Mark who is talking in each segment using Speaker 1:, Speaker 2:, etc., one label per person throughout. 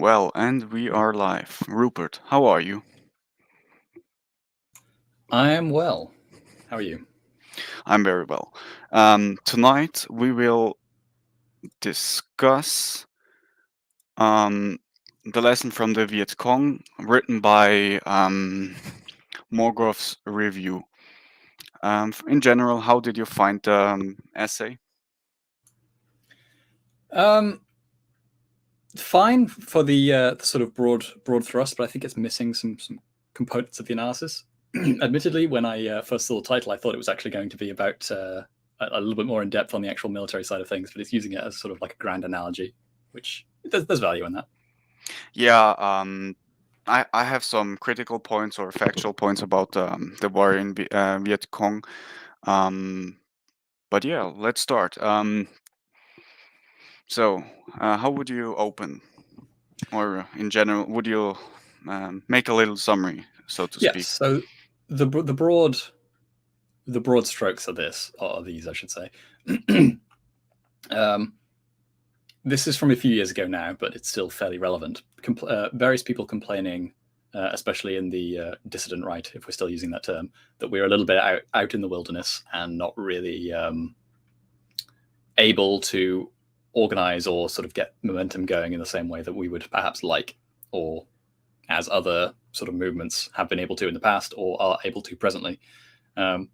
Speaker 1: Well, and we are live. Rupert, how are you?
Speaker 2: I am well. How are you?
Speaker 1: I'm very well. Tonight we will discuss um, the lesson from the Vietcong written by Morgoth's review. In general, how did you find the essay?
Speaker 2: Um, Fine for the sort of broad thrust, but I think it's missing some components of the analysis. Admittedly, when I first saw the title, I thought it was actually going to be about a little bit more in depth on the actual military side of things, but it's using it as sort of like a grand analogy, which there's value in that.
Speaker 1: Yeah, I have some critical points or factual points about the war in Vietcong. Um, but yeah, let's start. So, how would you open, or in general, would you make a little summary, so to
Speaker 2: Yes.
Speaker 1: speak?
Speaker 2: So the broad strokes of this, or these, I should say. um, this is from a few years ago now, but it's still fairly relevant. Various people complaining, especially in the dissident right, if we're still using that term, that we're a little bit out in the wilderness and not really able to organize or sort of get momentum going in the same way that we would perhaps like, or as other sort of movements have been able to in the past or are able to presently. Um,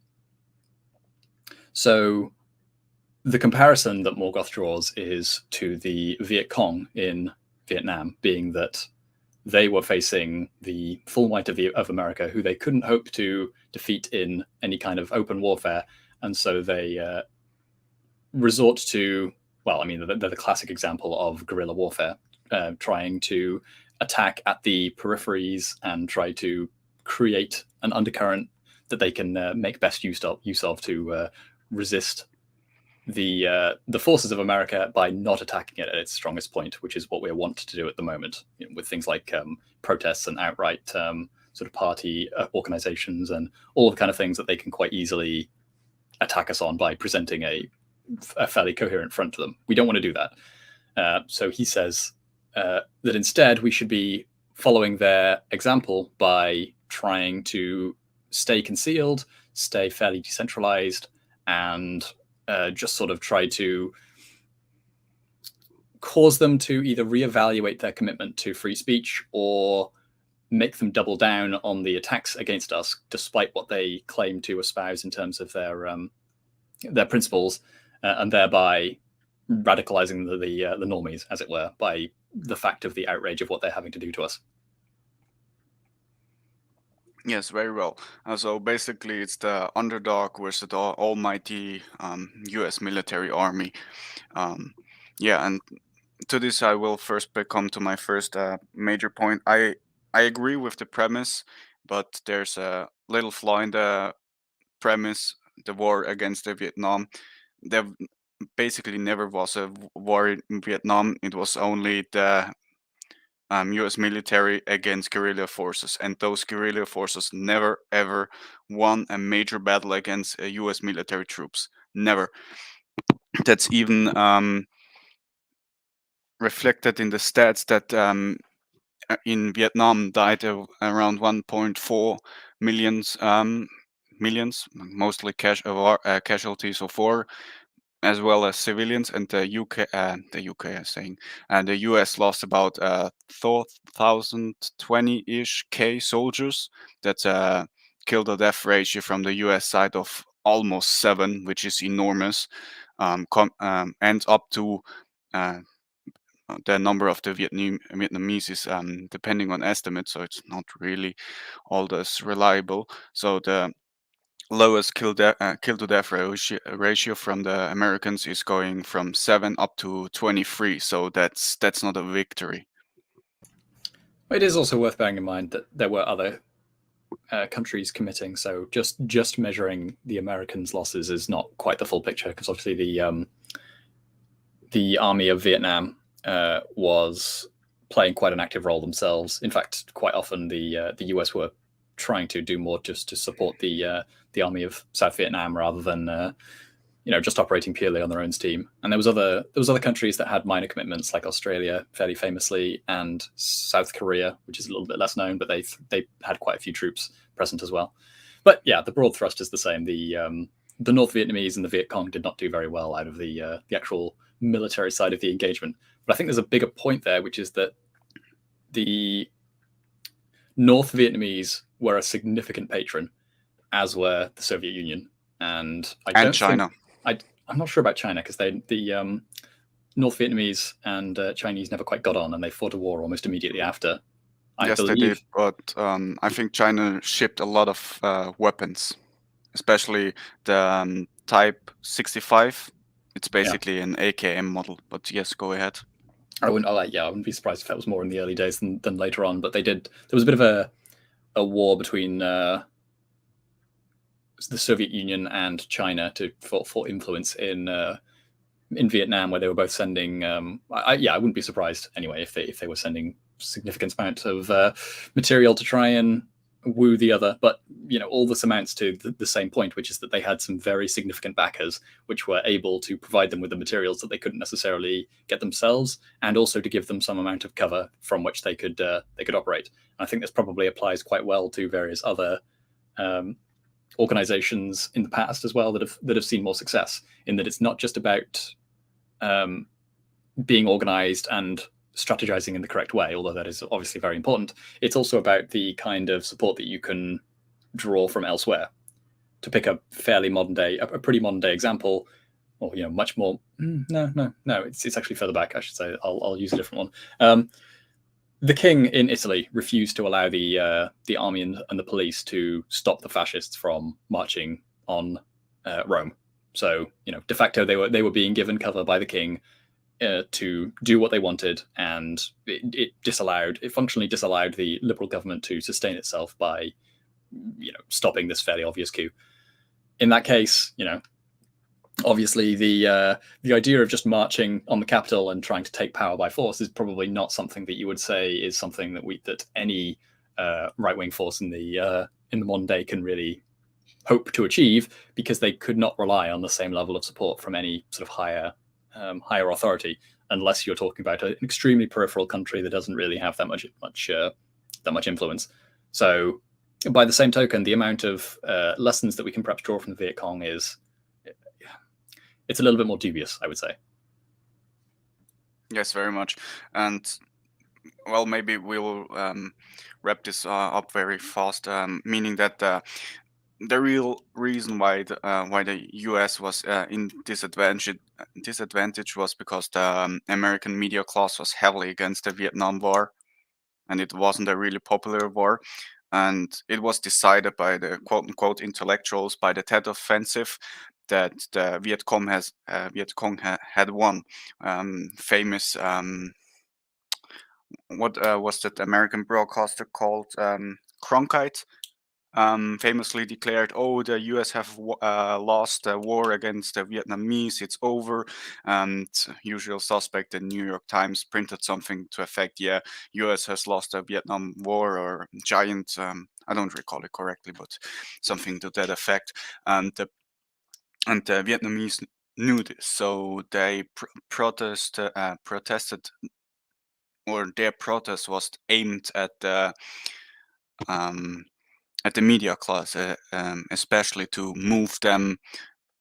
Speaker 2: so the comparison that Morgoth draws is to the Viet Cong in Vietnam, being that they were facing the full might of America, who they couldn't hope to defeat in any kind of open warfare, and so they resort to, well, I mean, they're the classic example of guerrilla warfare, trying to attack at the peripheries and try to create an undercurrent that they can make best use of to resist the forces of America by not attacking it at its strongest point, which is what we want to do at the moment, with things like protests and outright sort of party organizations and all the kind of things that they can quite easily attack us on by presenting a fairly coherent front to them. We don't want to do that. So he says that instead we should be following their example by trying to stay concealed, stay fairly decentralized, and just sort of try to cause them to either reevaluate their commitment to free speech or make them double down on the attacks against us, despite what they claim to espouse in terms of their principles, and thereby radicalizing the normies, as it were, by the fact of the outrage of what they're having to do to us.
Speaker 1: Yes, very well. So basically, it's the underdog versus the almighty U.S. military army. Um, yeah, and to this, I will first come to my first major point. I agree with the premise, but there's a little flaw in the premise. The war against the Vietnam. There basically never was a war in Vietnam. It was only the U.S. military against guerrilla forces, and those guerrilla forces never ever won a major battle against U.S. military troops. Never. That's even reflected in the stats that in Vietnam died around 1.4 millions, mostly casualties of war, as well as civilians, and the UK is saying, and the US lost about 1,020-ish K soldiers. That's a kill to death ratio from the US side of almost 7, which is enormous, and up to the number of the Vietnamese is depending on estimates, so it's not really all this reliable. So the lowest kill to death ratio from the Americans is going from 7 up to 23. So that's not a victory.
Speaker 2: It is also worth bearing in mind that there were other countries committing, so just measuring the Americans' losses is not quite the full picture, because obviously the army of Vietnam was playing quite an active role themselves. In fact, quite often the US were trying to do more just to support the army of South Vietnam rather than just operating purely on their own steam. And there was other countries that had minor commitments, like Australia, fairly famously, and South Korea, which is a little bit less known, but they had quite a few troops present as well. But yeah, the broad thrust is the same. The North Vietnamese and the Viet Cong did not do very well out of the actual military side of the engagement. But I think there's a bigger point there, which is that the North Vietnamese were a significant patron, as were the Soviet Union, and
Speaker 1: China.
Speaker 2: I'm not sure about China, because the North Vietnamese and Chinese never quite got on, and they fought a war almost immediately after.
Speaker 1: Yes, they did, but I think China shipped a lot of weapons, especially the Type 65. It's basically an AKM model. But yes, go ahead.
Speaker 2: I wouldn't be surprised if that was more in the early days than later on. But there was a bit of a war between the Soviet Union and China for influence in Vietnam, where they were both sending. I wouldn't be surprised anyway if they were sending significant amounts of material to try and woo the other. But all this amounts to the same point, which is that they had some very significant backers, which were able to provide them with the materials that they couldn't necessarily get themselves, and also to give them some amount of cover from which they could operate. And I think this probably applies quite well to various other organizations in the past as well that have seen more success, in that it's not just about being organized and strategizing in the correct way, although that is obviously very important. It's also about the kind of support that you can draw from elsewhere. To pick a pretty modern day example, or much more. No, it's actually further back. I should say. I'll use a different one. The king in Italy refused to allow the army and the police to stop the fascists from marching on Rome. So de facto they were being given cover by the king to do what they wanted, and it functionally disallowed the liberal government to sustain itself by stopping this fairly obvious coup. In that case, obviously the idea of just marching on the capital and trying to take power by force is probably not something that you would say is something that any right-wing force in the modern day can really hope to achieve, because they could not rely on the same level of support from any sort of higher authority, unless you're talking about an extremely peripheral country that doesn't really have that much influence. So, by the same token, the amount of lessons that we can perhaps draw from the Viet Cong it's a little bit more dubious, I would say.
Speaker 1: Yes, very much. And well, maybe we'll wrap this up very fast, meaning that the real reason why the U.S. was in disadvantage was because the American media class was heavily against the Vietnam War, and it wasn't a really popular war. And it was decided by the quote unquote intellectuals, by the Tet Offensive, that the Viet Cong had won. Famous what was that American broadcaster called? Cronkite famously declared, "Oh, the U.S. have lost the war against the Vietnamese. It's over." And usual suspect, the New York Times printed something to effect, "Yeah, U.S. has lost the Vietnam War," or giant. I don't recall it correctly, but something to that effect. And the Vietnamese knew this, so they protested, or their protest was aimed at the media class, especially to move them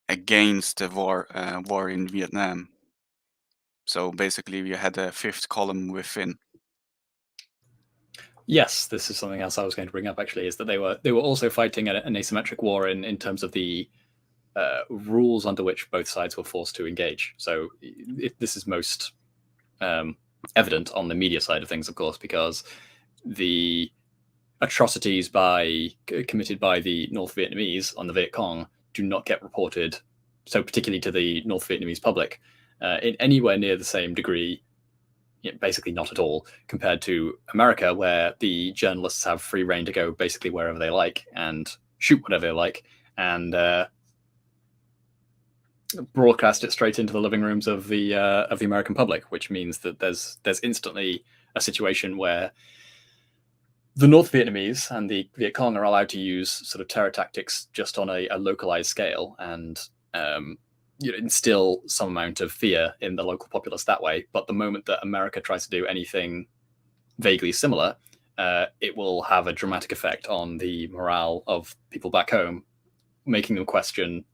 Speaker 1: against the war in Vietnam. So basically, we had a fifth column within.
Speaker 2: Yes, this is something else I was going to bring up. Actually, is that they were also fighting an asymmetric war in terms of the rules under which both sides were forced to engage. So this is most evident on the media side of things, of course, because the atrocities committed by the North Vietnamese on the Viet Cong do not get reported, so particularly to the North Vietnamese public, in anywhere near the same degree, basically not at all, compared to America, where the journalists have free reign to go basically wherever they like and shoot whatever they like, and broadcast it straight into the living rooms of the American public, which means that there's instantly a situation where the North Vietnamese and the Viet Cong are allowed to use sort of terror tactics just on a localized scale, and instill some amount of fear in the local populace that way. But the moment that America tries to do anything vaguely similar, it will have a dramatic effect on the morale of people back home, making them question,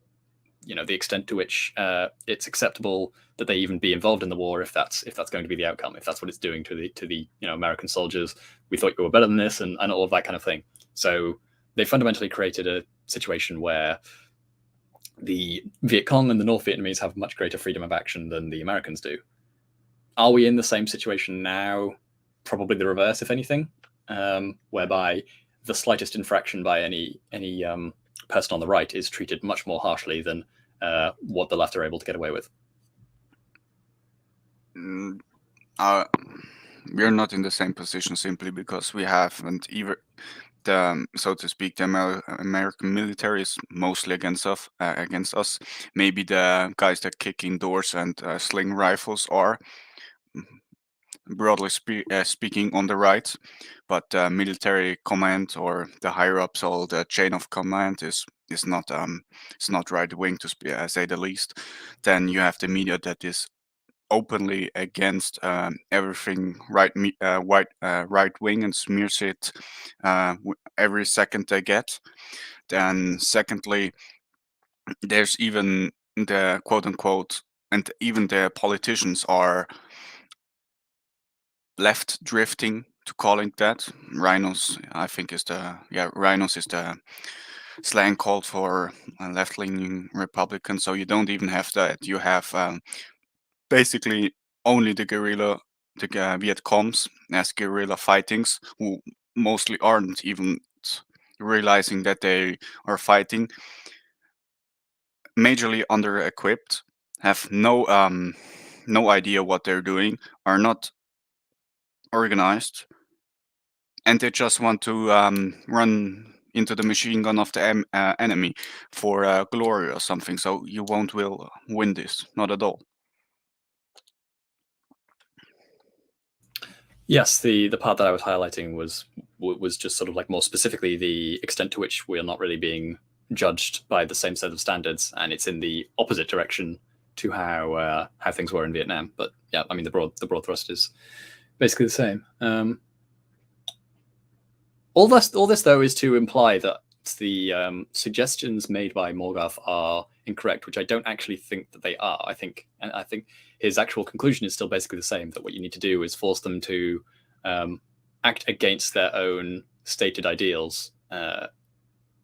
Speaker 2: the extent to which it's acceptable that they even be involved in the war if that's going to be the outcome, if that's what it's doing to the American soldiers. We thought you were better than this, and all of that kind of thing. So they fundamentally created a situation where the Viet Cong and the North Vietnamese have much greater freedom of action than the Americans do. Are we in the same situation now? Probably the reverse, if anything, whereby the slightest infraction by any person on the right is treated much more harshly than what the left are able to get away with.
Speaker 1: We're not in the same position simply because we haven't either. So to speak, the American military is mostly against us. Maybe the guys that kick in doors and sling rifles are, broadly speaking, on the right, but military command or the higher ups, or the chain of command is not it's not right wing, to say the least. Then you have the media that is openly against everything right wing, and smears it every second they get. Then secondly, there's even the quote unquote, and even the politicians are left drifting, to calling that. Rhinos, I think, is the rhinos is the slang called for left leaning Republicans. So you don't even have that. You have basically only the Viet Congs as guerrilla fightings, who mostly aren't even realizing that they are fighting, majorly under equipped, have no idea what they're doing, are not organized, and they just want to run into the machine gun of the enemy for glory or something. So you will win this, not at all.
Speaker 2: Yes, the part that I was highlighting was just sort of like more specifically the extent to which we are not really being judged by the same set of standards, and it's in the opposite direction to how things were in Vietnam. But yeah, I mean the broad thrust is basically the same. All this though is to imply that the suggestions made by Morgoth are incorrect, which I don't actually think that they are. I think his actual conclusion is still basically the same, that what you need to do is force them to act against their own stated ideals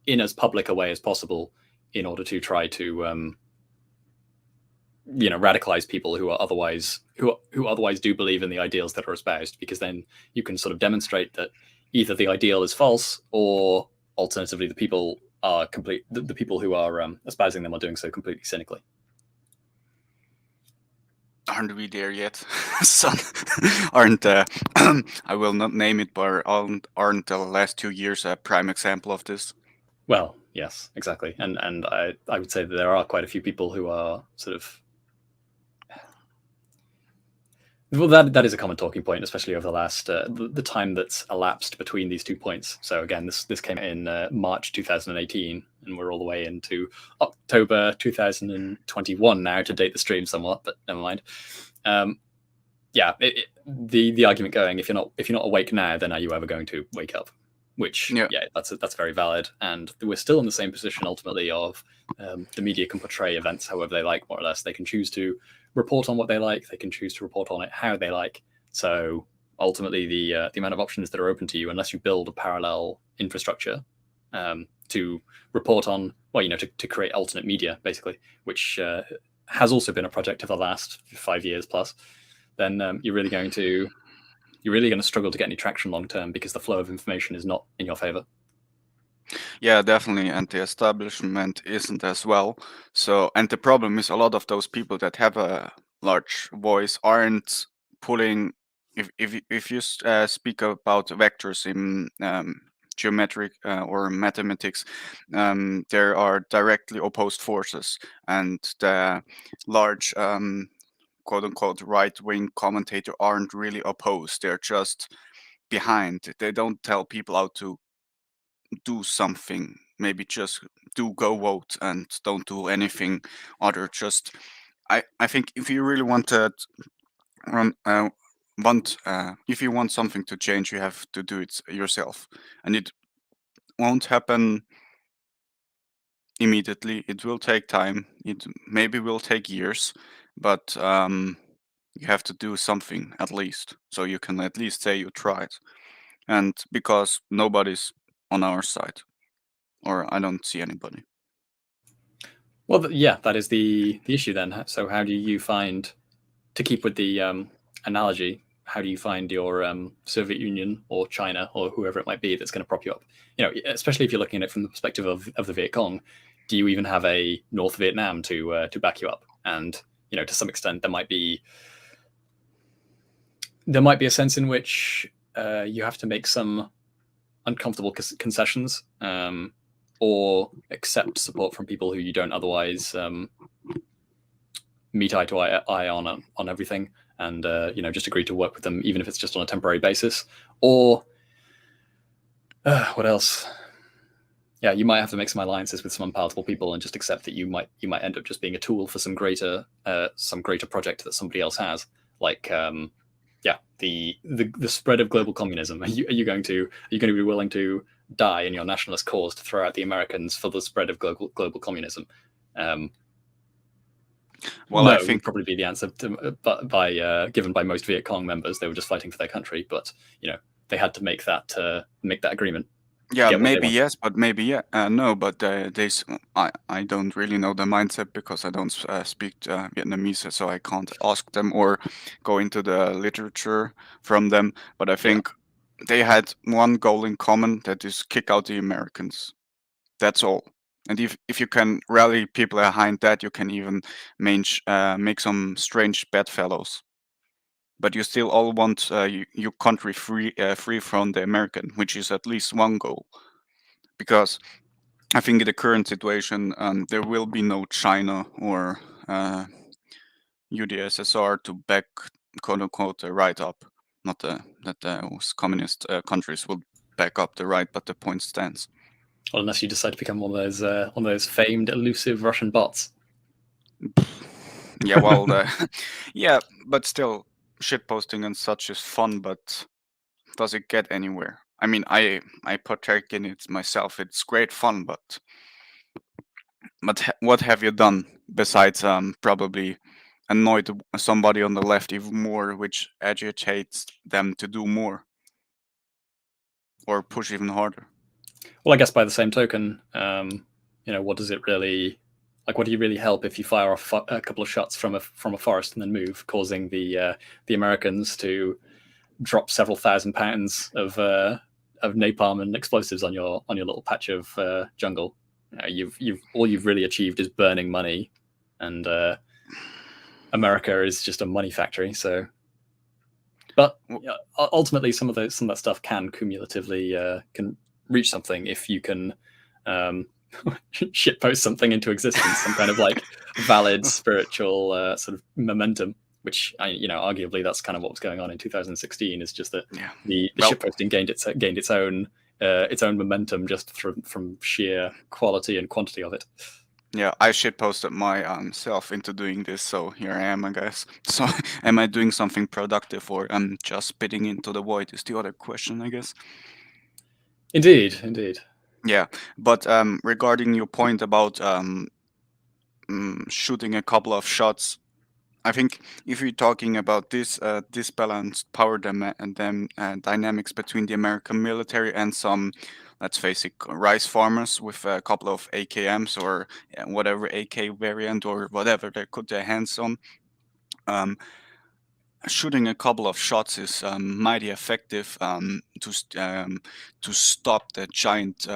Speaker 2: in as public a way as possible, in order to try to radicalize people who are otherwise who otherwise do believe in the ideals that are espoused, because then you can sort of demonstrate that either the ideal is false, or alternatively the people are the people who are espousing them are doing so completely cynically.
Speaker 1: Aren't we there yet, son? Aren't I will not name it, but aren't the last 2 years a prime example of this?
Speaker 2: Well, yes, exactly, and I would say that there are quite a few people who are sort of, well, that is a common talking point, especially over the last the time that's elapsed between these 2 points. So again, this came in March 2018, and we're all the way into October 2021 now, to date the stream somewhat, but never mind. Yeah, the argument going, if you're not awake now, then are you ever going to wake up? Which that's very valid, and we're still in the same position ultimately of the media can portray events however they like, more or less. They can choose to report on what they like, they can choose to report on it how they like. So ultimately the amount of options that are open to you, unless you build a parallel infrastructure to report on, well, to create alternate media basically, which has also been a project of the last 5 years plus, then you're really going to struggle to get any traction long term, because the flow of information is not in your favor.
Speaker 1: Yeah, definitely, and the establishment isn't as well. So, and the problem is, a lot of those people that have a large voice aren't pulling. If you speak about vectors in geometric or mathematics, there are directly opposed forces, and the large quote unquote right wing commentator aren't really opposed. They're just behind. They don't tell people how to do something. Maybe just do go vote and don't do anything other. Just I think if you really want to run, if you want something to change, you have to do it yourself, and it won't happen immediately. It will take time. It maybe will take years, but you have to do something at least, so you can at least say you tried. And because nobody's on our side, or I don't see anybody.
Speaker 2: Well, yeah, that is the issue then. So how do you find, to keep with the analogy, how do you find your Soviet Union or China or whoever it might be that's going to prop you up? Especially if you're looking at it from the perspective of the Viet Cong, do you even have a North Vietnam to back you up? And to some extent, there might be a sense in which you have to make some uncomfortable concessions, or accept support from people who you don't otherwise meet eye to eye on everything, and just agree to work with them, even if it's just on a temporary basis. Or what else? Yeah, you might have to make some alliances with some unpalatable people and just accept that you might end up just being a tool for some greater project that somebody else has. Like the spread of global communism. Are you going to be willing to die in your nationalist cause to throw out the Americans for the spread of global communism?
Speaker 1: Well, I
Speaker 2: No, would
Speaker 1: think
Speaker 2: probably be the answer given by most Viet Cong members. They were just fighting for their country, but they had to make that agreement to
Speaker 1: yeah,
Speaker 2: get what they
Speaker 1: maybe
Speaker 2: wanted.
Speaker 1: yes, but maybe yeah, no. But I don't really know the mindset because I don't speak Vietnamese, so I can't ask them or go into the literature from them. But I
Speaker 2: Yeah.
Speaker 1: think they had one goal in common, that is kick out the Americans. That's all. And if you can rally people behind that, you can even make some strange bedfellows. But you still all want your country free from the American, which is at least one goal. Because I think in the current situation, there will be no China or UdSSR to back, quote unquote, the right up. Not that those communist countries will back up the right, but the point stands.
Speaker 2: Well, unless you decide to become one of those famed elusive Russian bots.
Speaker 1: Yeah, well, yeah, but still, shitposting and such is fun, but does it get anywhere? I mean, I partake in it myself. It's great fun, but what have you done besides probably annoy somebody on the left even more, which agitates them to do more or push even harder?
Speaker 2: Well, I guess by the same token, what does it really like? What do you really help if you fire off a couple of shots from a forest and then move, causing the Americans to drop several £1,000s of napalm and explosives on your little patch of jungle? You've really achieved is burning money, and America is just a money factory. So, but ultimately, some of that stuff can cumulatively can reach something if you can shitpost something into existence, some kind of like valid spiritual sort of momentum. Which arguably that's kind of what was going on in 2016. Is just that
Speaker 1: Yeah.
Speaker 2: the
Speaker 1: Well,
Speaker 2: shitposting gained its own momentum just from sheer quality and quantity of it.
Speaker 1: yeah, I shit posted my self into doing this, so here I am, I guess. So, am I doing something productive, or am just spitting into the void? Is the other question, I guess.
Speaker 2: Indeed, indeed.
Speaker 1: Yeah, but regarding your point about shooting a couple of shots, I think if you're talking about this disbalanced power and then dynamics between the American military and some, let's face it, rice farmers with a couple of AKMs or whatever AK variant or whatever they put their hands on, um, shooting a couple of shots is mighty effective to stop the giant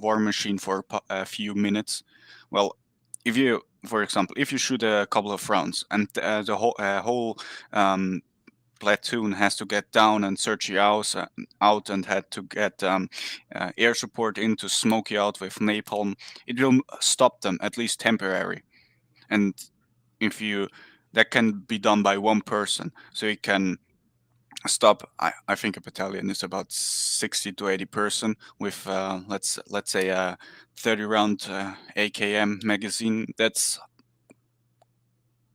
Speaker 1: war machine for a few minutes. Well, if you, for example, if you shoot a couple of rounds and the whole um, platoon has to get down and search you out and had to get air support in to smoke you out with napalm, it will stop them at least temporary. And if you that can be done by one person, so you can stop. I think a battalion is about 60 to 80 person with let's say a 30 round AKM magazine. That's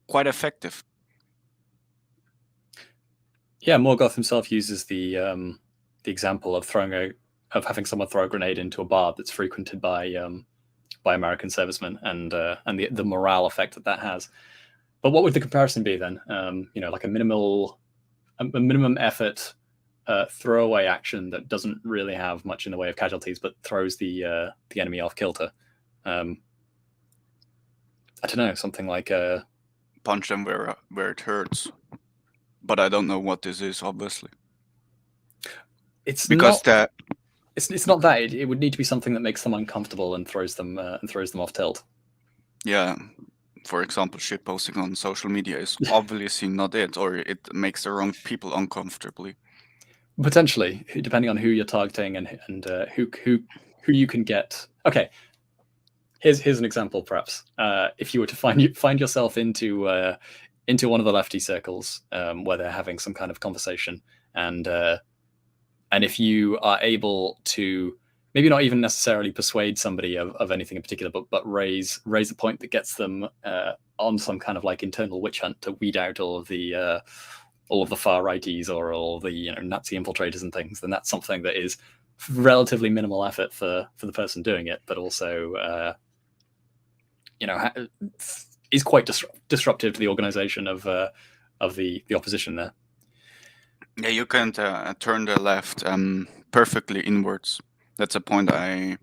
Speaker 1: quite effective.
Speaker 2: Yeah, Morgoth himself uses the example of having someone throw a grenade into a bar that's frequented by American servicemen, and the morale effect that has. But what would the comparison be then? Like a minimum effort throwaway action that doesn't really have much in the way of casualties, but throws the enemy off kilter. I don't know, something like
Speaker 1: Punch them where it hurts. But I don't know what this is, obviously.
Speaker 2: It's
Speaker 1: Because
Speaker 2: not. It's not that. It would need to be something that makes them uncomfortable and throws them off tilt.
Speaker 1: Yeah, for example, shit posting on social media is obviously not it, or it makes the wrong people uncomfortably.
Speaker 2: Potentially, depending on who you're targeting and who you can get. Okay, here's an example. Perhaps if you were to find yourself into one of the lefty circles where they're having some kind of conversation, and if you are able to maybe not even necessarily persuade somebody of anything in particular, but raise a point that gets them on some kind of like internal witch hunt to weed out all of the far righties or all the Nazi infiltrators and things, then that's something that is relatively minimal effort for the person doing it, but also is quite disruptive to the organization of the opposition there.
Speaker 1: Yeah, you can turn the left perfectly inwards. That's a point I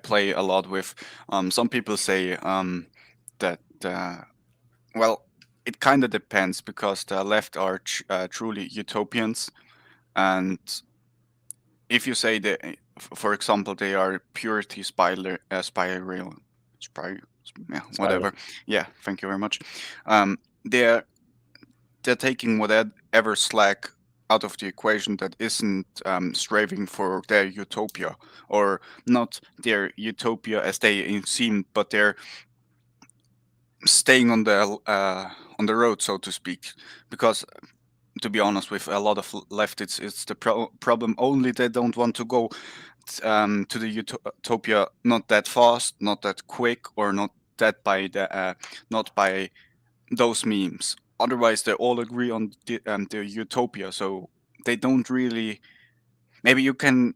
Speaker 1: play a lot with. Some people say that well, it kind of depends because the left are truly utopians, and if you say that, for example, they are purity spiral, yeah, whatever. Yeah, thank you very much. They're taking whatever slack out of the equation that isn't striving for their utopia, or not their utopia as they seem, but they're staying on the road, so to speak. Because to be honest, with a lot of left, it's the problem. Only they don't want to go to the utopia not that fast, not that quick, or not that by the not by those memes. Otherwise, they all agree on the utopia, so they don't really. Maybe you can.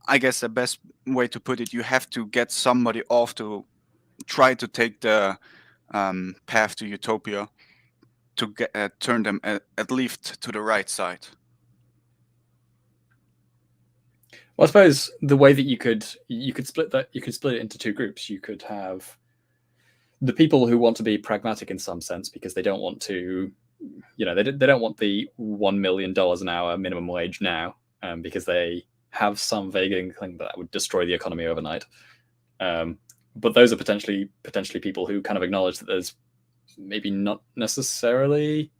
Speaker 1: I guess the best way to put it, you have to get somebody off to try to take the path to utopia to get turn them at least to the right side.
Speaker 2: Well, I suppose the way that you could split it into two groups. You could have the people who want to be pragmatic in some sense because they don't want to, they don't want the $1 million an hour minimum wage now because they have some vague inkling that would destroy the economy overnight. But those are potentially people who kind of acknowledge that there's maybe not necessarily,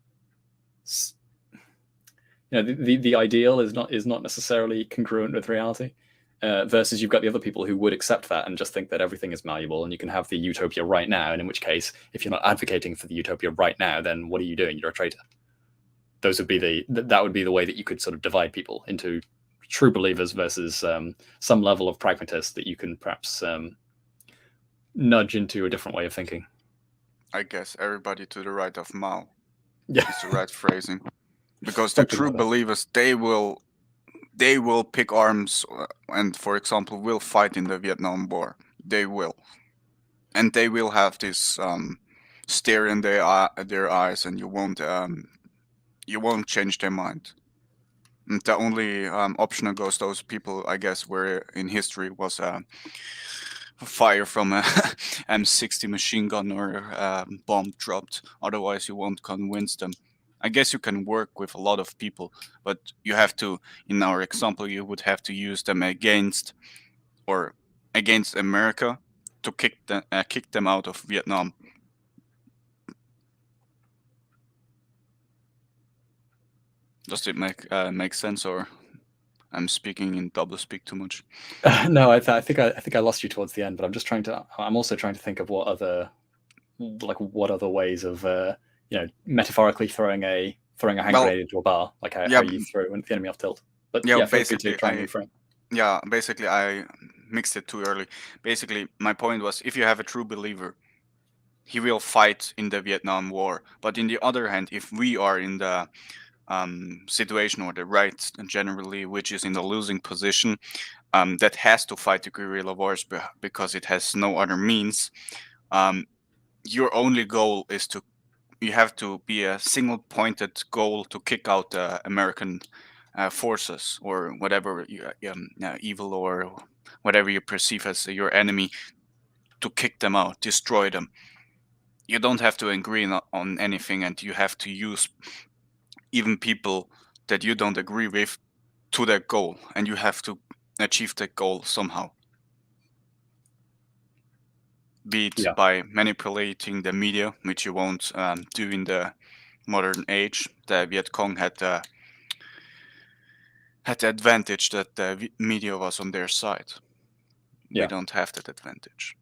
Speaker 2: the ideal is not necessarily congruent with reality. Versus you've got the other people who would accept that and just think that everything is malleable and you can have the utopia right now, and in which case, if you're not advocating for the utopia right now, then what are you doing? You're a traitor. That would be the way that you could sort of divide people into true believers versus some level of pragmatists that you can perhaps nudge into a different way of thinking.
Speaker 1: I guess everybody to the right of Mao.
Speaker 2: Yeah,
Speaker 1: is the right phrasing. Because the true believers, they will pick arms and, for example, will fight in the Vietnam War. They will, and they will have this stare in their eyes, and you won't change their mind. And the only option against those people, I guess, were in history was fire from a M60 machine gun or a bomb dropped. Otherwise, you won't convince them. I guess you can work with a lot of people, but you have to, in our example, you would have to use them against America to kick them out of Vietnam. Does it make sense, or I'm speaking in double speak too much?
Speaker 2: No, I think I lost you towards the end, but I'm also trying to think of what other ways of metaphorically throwing a throwing a hand
Speaker 1: Well,
Speaker 2: grenade into a bar, like how
Speaker 1: yeah,
Speaker 2: you throw the enemy off tilt. But
Speaker 1: yeah.
Speaker 2: yeah, feel free to
Speaker 1: Basically,
Speaker 2: try and reframe.
Speaker 1: I mixed it too early. Basically, my point was, if you have a true believer, he will fight in the Vietnam War. But in the other hand, if we are in the situation or the right generally, which is in the losing position, that has to fight the guerrilla wars because it has no other means. Um, your only goal is to you have to be a single pointed goal to kick out the American forces or whatever evil or whatever you perceive as your enemy, to kick them out, destroy them. You don't have to agree on anything, and you have to use even people that you don't agree with to that goal, and you have to achieve that goal somehow, be it
Speaker 2: Yeah,
Speaker 1: by manipulating the media, which you won't do in the modern age. The Viet Cong had the advantage that the media was on their side. We
Speaker 2: yeah.
Speaker 1: don't have that advantage.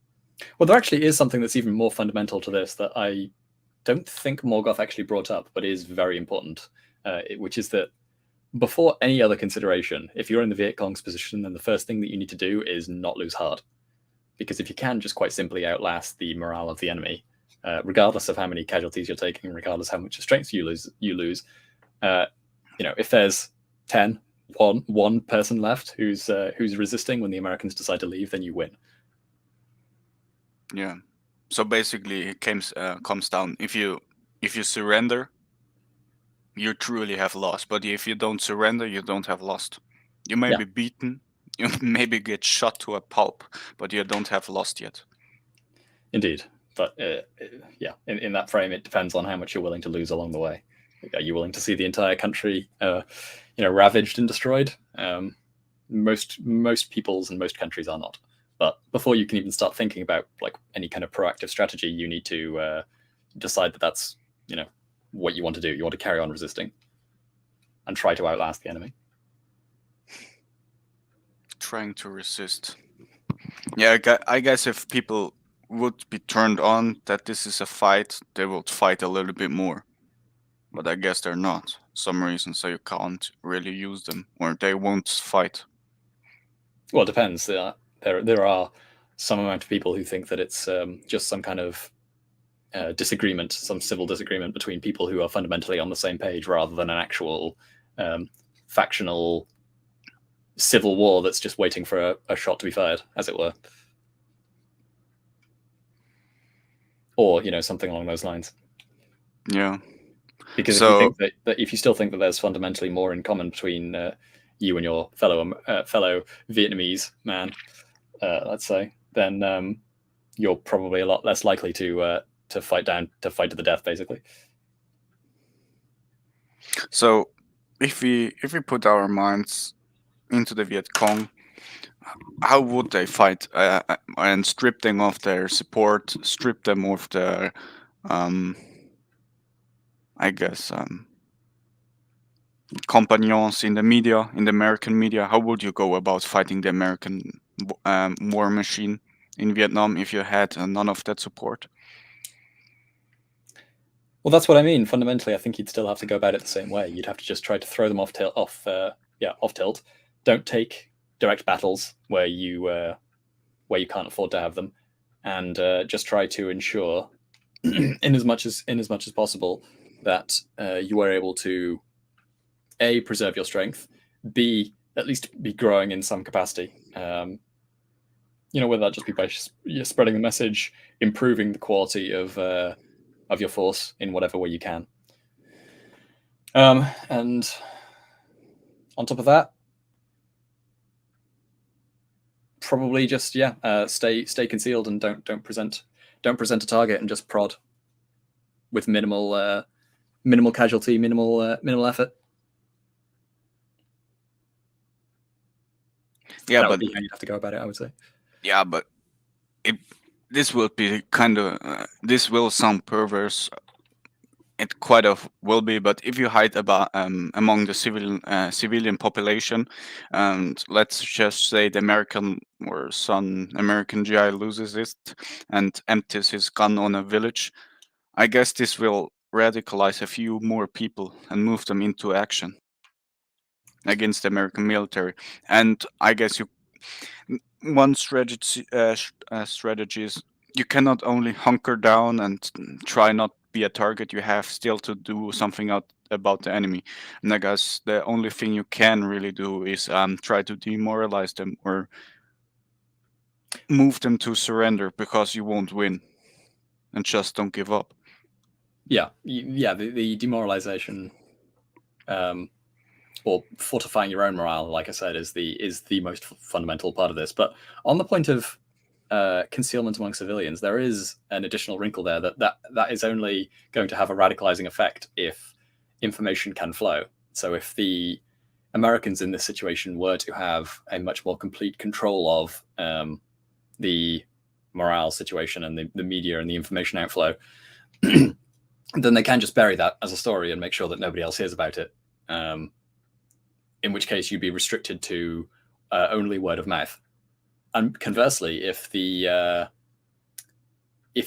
Speaker 2: Well, there actually is something that's even more fundamental to this that I don't think Morgoth actually brought up, but is very important, which is that before any other consideration, if you're in the Viet Cong's position, then the first thing that you need to do is not lose heart. Because if you can just quite simply outlast the morale of the enemy, regardless of how many casualties you're taking, regardless how much strength you lose, if there's 10, one person left who's resisting when the Americans decide to leave, then you win.
Speaker 1: Yeah. So basically, it comes down, if you surrender, you truly have lost. But if you don't surrender, you don't have lost. You may
Speaker 2: Yeah,
Speaker 1: be beaten, you maybe get shot to a pulp, but you don't have lost yet.
Speaker 2: indeed. But yeah, in that frame, it depends on how much you're willing to lose along the way. Are you willing to see the entire country, ravaged and destroyed? Most peoples and most countries are not. But before you can even start thinking about like any kind of proactive strategy, you need to decide that that's what you want to do. You want to carry on resisting and try to outlast the enemy.
Speaker 1: Trying to resist. Yeah, I guess if people would be turned on that this is a fight, they would fight a little bit more. But I guess they're not. Some reasons, so you can't really use them, or they won't fight.
Speaker 2: Well, it depends. There are some amount of people who think that it's just some kind of disagreement, some civil disagreement between people who are fundamentally on the same page, rather than an actual factional civil war that's just waiting for a shot to be fired, as it were, or something along those lines.
Speaker 1: Yeah.
Speaker 2: Because if you
Speaker 1: So
Speaker 2: think that if you still think that there's fundamentally more in common between you and your fellow Vietnamese man, let's say, then you're probably a lot less likely to fight to the death, basically.
Speaker 1: so if we put our minds into the Viet Cong, how would they fight and strip them of their support, strip them of their, um, I guess, compagnons in the media, in the American media? How would you go about fighting the American war machine in Vietnam if you had none of that support?
Speaker 2: Well, that's what I mean. Fundamentally, I think you'd still have to go about it the same way. You'd have to just try to throw them off tilt. Don't take direct battles where you can't afford to have them, and just try to ensure, in as much as possible, that you are able to A, preserve your strength, B, at least be growing in some capacity. Whether that just be by spreading the message, improving the quality of your force in whatever way you can. And on top of that, probably just stay concealed and don't present a target, and just prod with minimal casualty, minimal effort.
Speaker 1: Yeah,
Speaker 2: That would
Speaker 1: but
Speaker 2: be how you'd have to go about it, I would say.
Speaker 1: yeah, but it this will be this will sound perverse. It quite of will be, but if you hide about among the civilian population, and let's just say the American or some American GI loses it and empties his gun on a village, I guess this will radicalize a few more people and move them into action against the American military. And I guess one strategy is you cannot only hunker down and try not be a target. You have still to do something out about the enemy. And I guess the only thing you can really do is try to demoralize them or move them to surrender because you won't win, and just don't give up.
Speaker 2: Yeah, the demoralization, or fortifying your own morale, like I said, is the most fundamental part of this. But on the point of concealment among civilians, there is an additional wrinkle there that is only going to have a radicalizing effect if information can flow. So if the Americans in this situation were to have a much more complete control of the morale situation and the media and the information outflow, then they can just bury that as a story and make sure that nobody else hears about it. In which case you'd be restricted to only word of mouth. And conversely, if the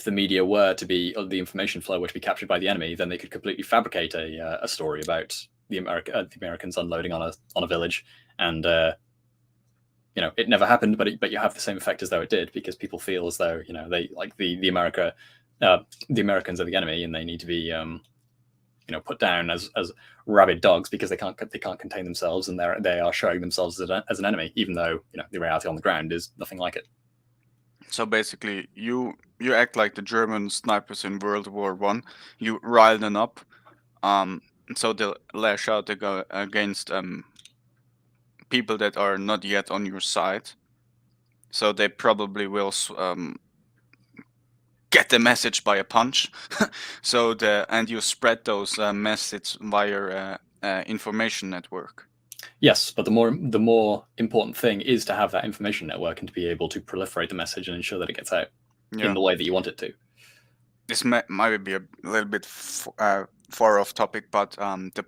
Speaker 2: media were to be, or the information flow were to be captured by the enemy, then they could completely fabricate a story about the Americans unloading on a village, and it never happened, but you have the same effect as though it did, because people feel as though they like the Americans are the enemy, and they need to be put down as rabid dogs because they can't contain themselves, and they are showing themselves as an enemy, even though the reality on the ground is nothing like it.
Speaker 1: So basically, you act like the German snipers in World War One. You rile them up, so they'll lash out against people that are not yet on your side. So they probably will get the message by a punch. And you spread those messages via information network.
Speaker 2: Yes, but the more important thing is to have that information network and to be able to proliferate the message and ensure that it gets out in the way that you want it to.
Speaker 1: This might be a little bit far off topic, but the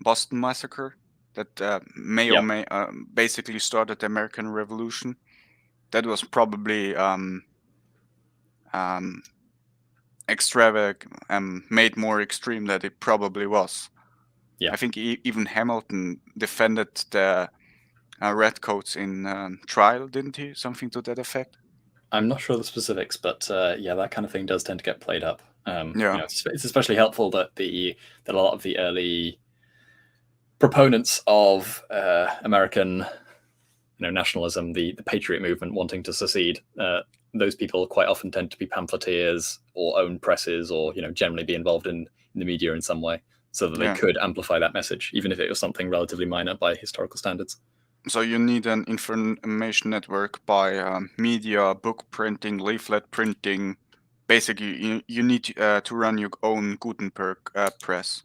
Speaker 1: Boston massacre that may basically started the American Revolution. That was probably made more extreme than it probably was.
Speaker 2: Yeah.
Speaker 1: I think even Hamilton defended the redcoats in trial, didn't he? Something to that effect.
Speaker 2: I'm not sure the specifics, but that kind of thing does tend to get played up. It's especially helpful that a lot of the early proponents of American nationalism, the patriot movement wanting to secede, those people quite often tend to be pamphleteers or own presses, or generally be involved in the media in some way, so that they could amplify that message, even if it was something relatively minor by historical standards.
Speaker 1: So you need an information network by media, book printing, leaflet printing. Basically, you need to run your own Gutenberg press.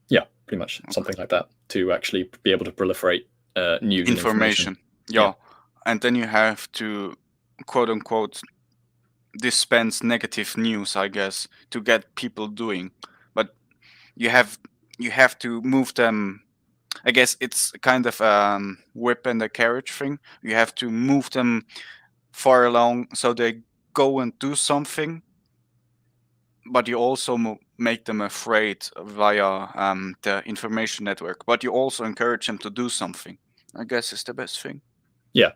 Speaker 2: Yeah, pretty much something like that, to actually be able to proliferate news and information.
Speaker 1: Yeah, and then you have to, quote unquote, dispense negative news, I guess, to get people doing. But you have to move them. I guess it's kind of whip and a carriage thing. You have to move them far along so they go and do something, but you also make them afraid via the information network. But you also encourage them to do something. I guess is the best thing.
Speaker 2: Yeah,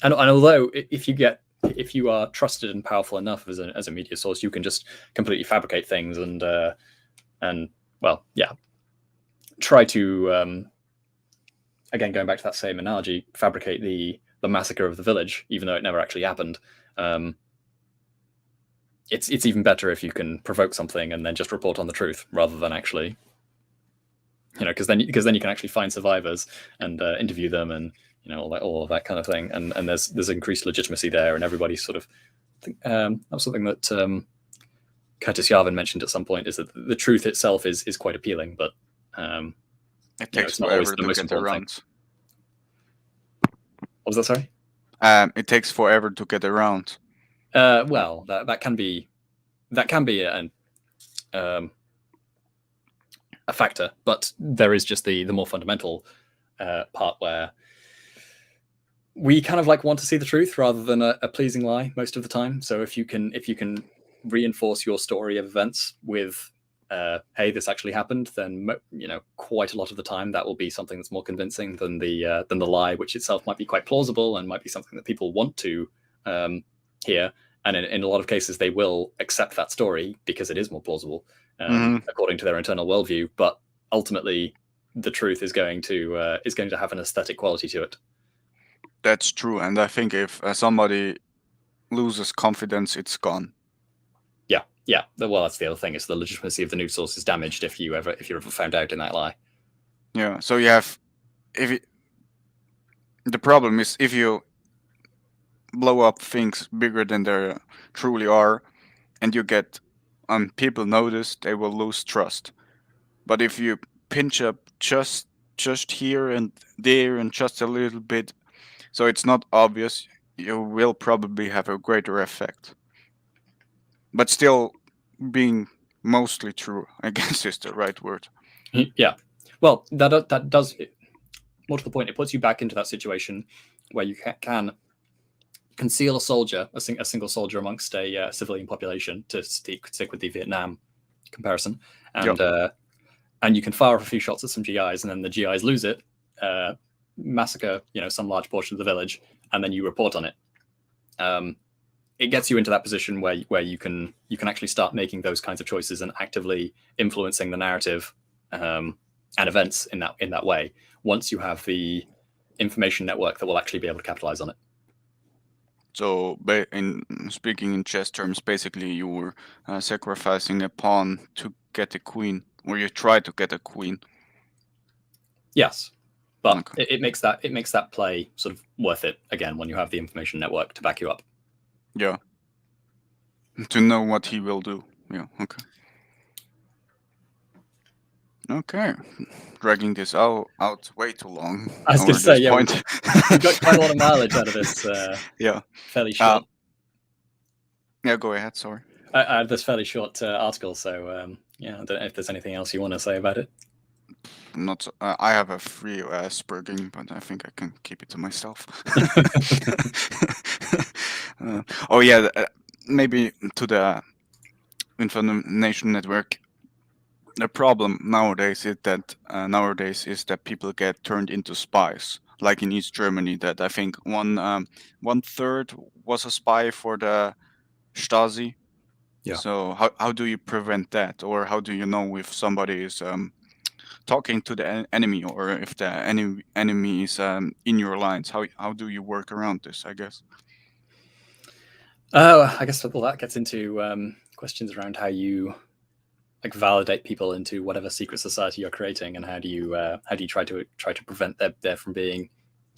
Speaker 2: and although if you are trusted and powerful enough as a media source, you can just completely fabricate things and try to again, going back to that same analogy, fabricate the massacre of the village, even though it never actually happened. It's even better if you can provoke something and then just report on the truth, rather than actually, because then you can actually find survivors and interview them, and all of that kind of thing, and there's increased legitimacy there, and everybody sort of that was something that Curtis Yarvin mentioned at some point, is that the truth itself is quite appealing, but
Speaker 1: it takes forever to get around.
Speaker 2: What was that? Sorry.
Speaker 1: It takes forever to get around.
Speaker 2: Well, that can be a factor, but there is just the more fundamental part where we kind of want to see the truth rather than a pleasing lie most of the time. So if you can reinforce your story of events with, hey, this actually happened, then quite a lot of the time that will be something that's more convincing than the lie, which itself might be quite plausible and might be something that people want to hear. And in a lot of cases, they will accept that story because it is more plausible according to their internal worldview. But ultimately, the truth is going to have an aesthetic quality to it.
Speaker 1: That's true, and I think if somebody loses confidence, it's gone.
Speaker 2: Yeah. Well, that's the other thing. Is the legitimacy of the news source is damaged if you're ever found out in that lie.
Speaker 1: Yeah. So you have, the problem is if you blow up things bigger than they truly are, and you get people notice, they will lose trust. But if you pinch up just here and there and just a little bit, so it's not obvious, you will probably have a greater effect. But still, being mostly true, I guess, is the right word.
Speaker 2: Yeah. Well, that does, more to the point, it puts you back into that situation where you can conceal a soldier, a single soldier amongst a civilian population, to stick with the Vietnam comparison, and and you can fire off a few shots at some GIs, and then the GIs lose it, massacre some large portion of the village, and then you report on it. It gets you into that position where you can actually start making those kinds of choices and actively influencing the narrative and events in that way. Once you have the information network that will actually be able to capitalize on it.
Speaker 1: So, in speaking in chess terms, basically you were sacrificing a pawn to get a queen, or you try to get a queen.
Speaker 2: Yes, but okay. it makes that play sort of worth it again when you have the information network to back you up.
Speaker 1: Yeah. To know what he will do. Yeah. Okay. Okay. Dragging this out way too long.
Speaker 2: I was going to say, yeah, we've got quite a lot of mileage out of this.
Speaker 1: Yeah.
Speaker 2: Fairly short.
Speaker 1: Yeah, go ahead. Sorry.
Speaker 2: I have this fairly short article, so yeah, I don't know if there's anything else you want to say about it.
Speaker 1: Not. I have a free spurging, but I think I can keep it to myself. Oh yeah, maybe to the information network. The problem nowadays is that people get turned into spies, like in East Germany. That I think one third was a spy for the Stasi.
Speaker 2: Yeah.
Speaker 1: So how do you prevent that, or how do you know if somebody is talking to the enemy, or if the enemy is in your lines? How do you work around this, I guess?
Speaker 2: I guess that gets into questions around how you validate people into whatever secret society you're creating, and how do you try to prevent them from being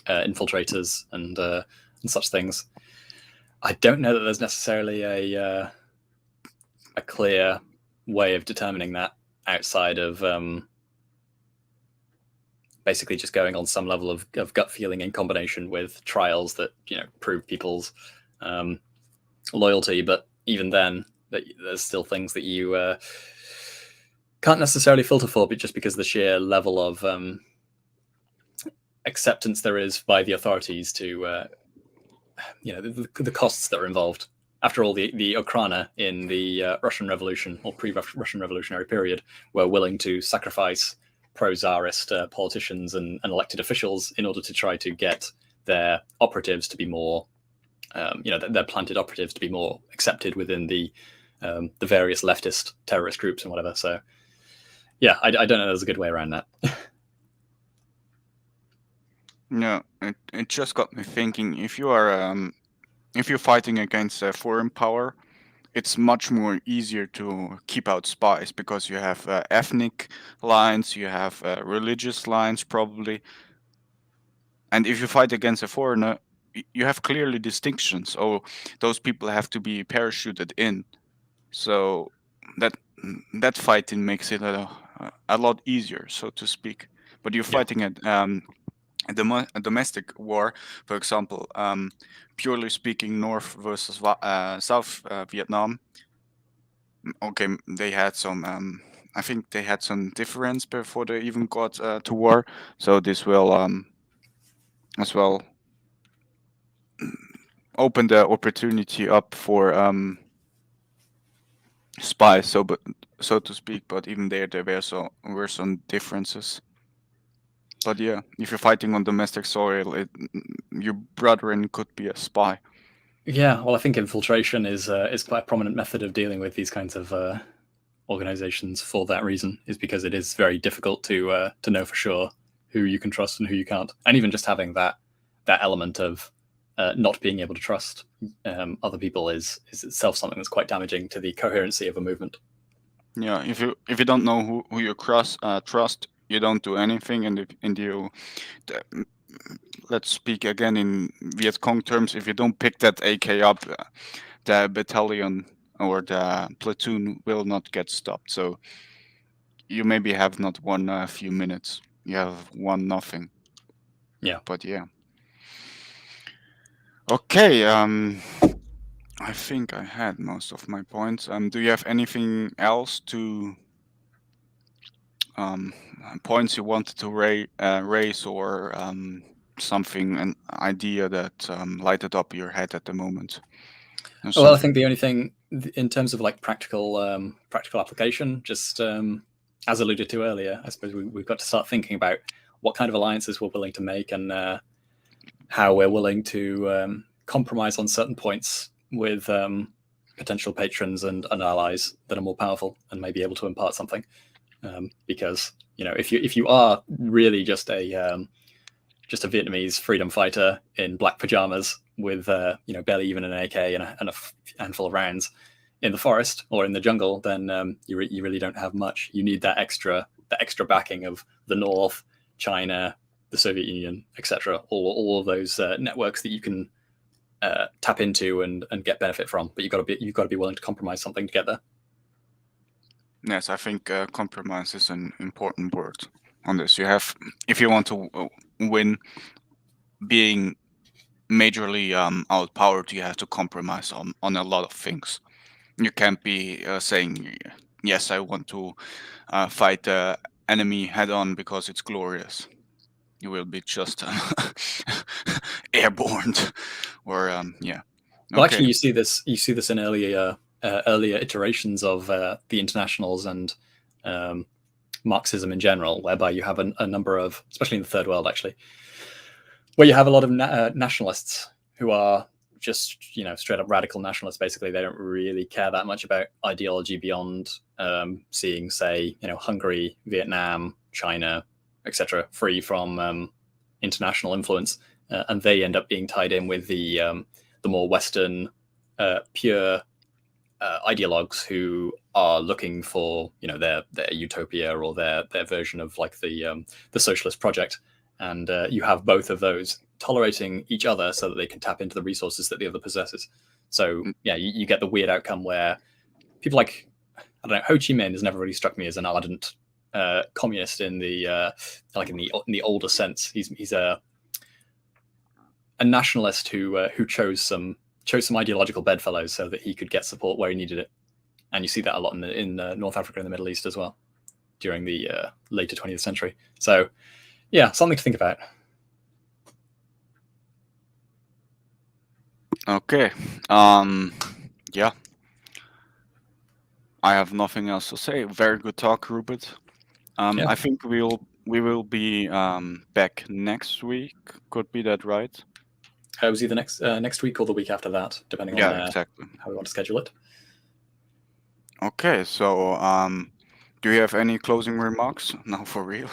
Speaker 2: infiltrators and such things. I don't know that there's necessarily a clear way of determining that outside of basically just going on some level of gut feeling in combination with trials that prove people's loyalty. But even then, there's still things that you can't necessarily filter for, but just because of the sheer level of acceptance there is by the authorities to the costs that are involved. After all, the Ukraina in the Russian Revolution or pre-Russian revolutionary period were willing to sacrifice pro-Tsarist politicians and elected officials in order to try to get their operatives to be more, their planted operatives to be more accepted within the various leftist terrorist groups and whatever. So, yeah, I don't know there's a good way around that.
Speaker 1: No, it just got me thinking. If you're fighting against a foreign power, it's much more easier to keep out spies because you have ethnic lines, you have religious lines probably, and if you fight against a foreigner, you have clearly distinctions. Oh, those people have to be parachuted in, so that fighting makes it a lot easier, so to speak. But you're fighting at a domestic war, for example, purely speaking, North versus South Vietnam. Okay, they had some. I think they had some difference before they even got to war. So this will as well open the opportunity up for spies, so to speak. But even there were some differences. But yeah, if you're fighting on domestic soil, your brethren could be a spy.
Speaker 2: Yeah, well, I think infiltration is quite a prominent method of dealing with these kinds of organizations for that reason, is because it is very difficult to know for sure who you can trust and who you can't, and even just having that element of not being able to trust other people is itself something that's quite damaging to the coherency of a movement.
Speaker 1: Yeah, if you don't know who you trust, you don't do anything, and you the- let's speak again in Viet Cong terms. If you don't pick that AK up, the battalion or the platoon will not get stopped. So you maybe have not won a few minutes. You have won nothing.
Speaker 2: Yeah.
Speaker 1: But yeah. Okay. I think I had most of my points. Do you have anything else to um points you wanted to raise or something an idea that lighted up your head at the moment? Or
Speaker 2: Well, I
Speaker 1: something.
Speaker 2: think the only thing in terms of like practical application, just as alluded to earlier, I suppose we've got to start thinking about what kind of alliances we're willing to make and how we're willing to compromise on certain points with potential patrons and allies that are more powerful and may be able to impart something. Because if you are really just a Vietnamese freedom fighter in black pajamas with barely even an AK and a handful of rounds in the forest or in the jungle, then you really don't have much. You need that extra backing of the North, China, the Soviet Union, etc. All of those networks that you can tap into and get benefit from. But you've got to be willing to compromise something to get there.
Speaker 1: Yes, I think compromise is an important word on this. You have, if you want to win, being majorly outpowered, you have to compromise on a lot of things. You can't be saying, yes, I want to fight the enemy head on because it's glorious. You will be just airborne, or yeah.
Speaker 2: Well,
Speaker 1: Okay.
Speaker 2: actually, you see this in earlier iterations of the internationals and um, Marxism in general, whereby you have a number of, especially in the third world, actually, where you have a lot of nationalists who are just straight up radical nationalists. Basically, they don't really care that much about ideology beyond seeing, say, Hungary, Vietnam, China, etc., free from international influence, and they end up being tied in with the more Western pure ideologues who are looking for their utopia or their version of like the socialist project, and you have both of those tolerating each other so that they can tap into the resources that the other possesses. So yeah, you get the weird outcome where people like, I don't know, Ho Chi Minh has never really struck me as an ardent communist in the like in the older sense. He's a nationalist who chose some ideological bedfellows so that he could get support where he needed it. And you see that a lot in North Africa and the Middle East as well during the later 20th century. So yeah, something to think about.
Speaker 1: Okay. Yeah. I have nothing else to say. Very good talk, Rupert.
Speaker 2: Yeah.
Speaker 1: I think we will be back next week. Could be that right?
Speaker 2: It was either next week or the week after that, depending on
Speaker 1: Yeah, exactly.
Speaker 2: how we want to schedule it.
Speaker 1: Okay, so do you have any closing remarks? No, for real.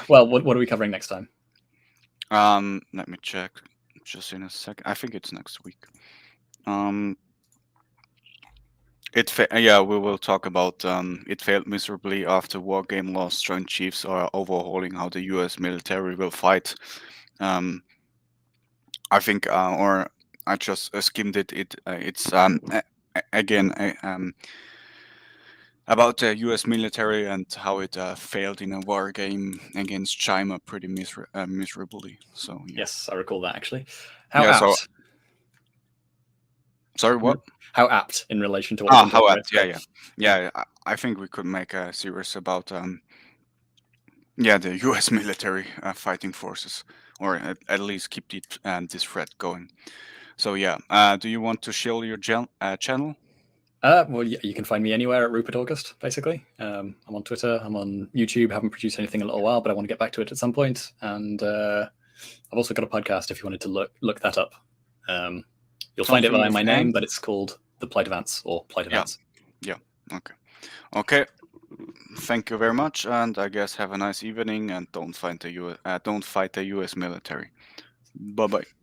Speaker 2: Well, what are we covering next time?
Speaker 1: Let me check. Just in a second. I think it's next week. Um, yeah, we will talk about it failed miserably after war game lost. Joint Chiefs are overhauling how the U.S. military will fight. Um, I think, or I just skimmed it. It's again about the U.S. military and how it failed in a war game against China pretty miserably. So yeah,
Speaker 2: Yes, I recall that actually. How
Speaker 1: yeah. So
Speaker 2: apt?
Speaker 1: sorry, what?
Speaker 2: How apt in relation to what we've been
Speaker 1: How
Speaker 2: talking
Speaker 1: at?
Speaker 2: about
Speaker 1: Yeah,
Speaker 2: today.
Speaker 1: yeah, yeah. I think we could make a series about yeah, the U.S. military fighting forces, or at least keep this threat going. So yeah, do you want to share your channel?
Speaker 2: Well, you can find me anywhere at Rupert August, basically. I'm on Twitter. I'm on YouTube. Haven't produced anything in a little while, but I want to get back to it at some point. And I've also got a podcast if you wanted to look that up. You'll find it
Speaker 1: Something
Speaker 2: by
Speaker 1: with
Speaker 2: my
Speaker 1: name?
Speaker 2: name, but it's called The Plight of Ants or Plight of
Speaker 1: Yeah.
Speaker 2: Ants.
Speaker 1: Yeah. Okay. Okay. Thank you very much, and I guess have a nice evening. And don't fight the US military. Bye bye.